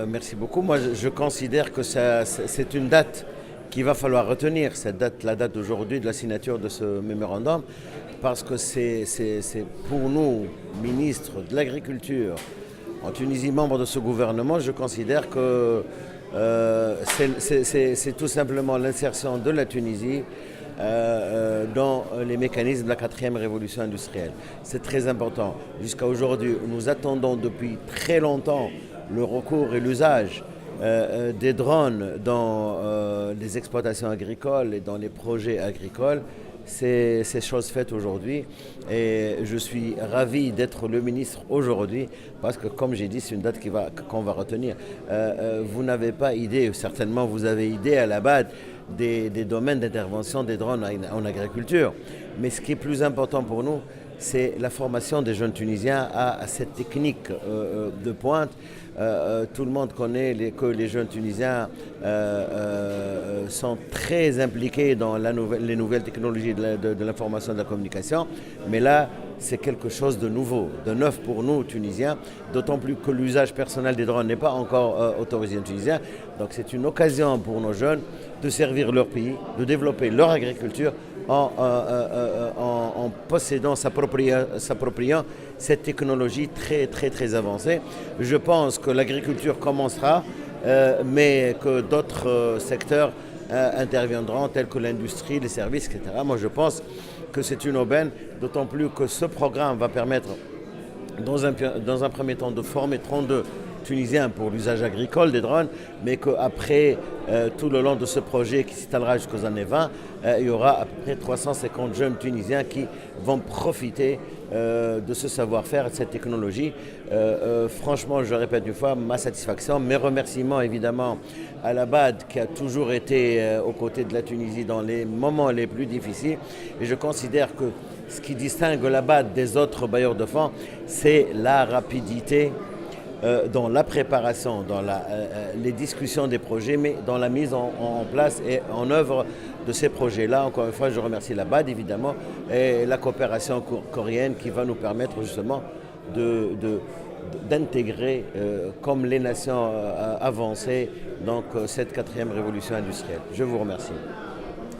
Merci beaucoup. Moi, je considère que c'est une date qu'il va falloir retenir, cette date, la date d'aujourd'hui de la signature de ce mémorandum, parce que c'est pour nous, ministres de l'Agriculture, en Tunisie, membres de ce gouvernement, je considère que c'est tout simplement l'insertion de la Tunisie dans les mécanismes de la quatrième révolution industrielle. C'est très important. Jusqu'à aujourd'hui, nous attendons depuis très longtemps le recours et l'usage des drones dans les exploitations agricoles et dans les projets agricoles. C'est chose faite aujourd'hui et je suis ravi d'être le ministre aujourd'hui parce que, comme j'ai dit, c'est une date qu'on va retenir. Vous n'avez pas idée, certainement vous avez idée à la base des domaines d'intervention des drones en agriculture. Mais ce qui est plus important pour nous, c'est la formation des jeunes Tunisiens à cette technique de pointe. Tout le monde connaît que les jeunes Tunisiens sont très impliqués dans les nouvelles technologies de l'information et de la communication. Mais là, c'est quelque chose de nouveau, de neuf pour nous, Tunisiens, d'autant plus que l'usage personnel des drones n'est pas encore autorisé en Tunisien. Donc c'est une occasion pour nos jeunes de servir leur pays, de développer leur agriculture en possédant, s'appropriant cette technologie très avancée. Je pense que l'agriculture commencera, mais que d'autres secteurs interviendront, tels que l'industrie, les services, etc. Moi, je pense que c'est une aubaine, d'autant plus que ce programme va permettre, dans un premier temps, de former 32 Tunisiens pour l'usage agricole des drones, mais qu'après, tout le long de ce projet qui s'étalera jusqu'aux années 20, il y aura à peu près 350 jeunes Tunisiens qui vont profiter de ce savoir-faire et de cette technologie. Franchement, je répète une fois, ma satisfaction, mes remerciements évidemment à la BAD qui a toujours été aux côtés de la Tunisie dans les moments les plus difficiles. Et je considère que ce qui distingue la BAD des autres bailleurs de fonds, c'est la rapidité dans la préparation, dans les discussions des projets, mais dans la mise en place et en œuvre de ces projets-là. Encore une fois, je remercie la BAD évidemment et la coopération coréenne qui va nous permettre justement d'intégrer comme les nations avancées donc cette quatrième révolution industrielle. Je vous remercie.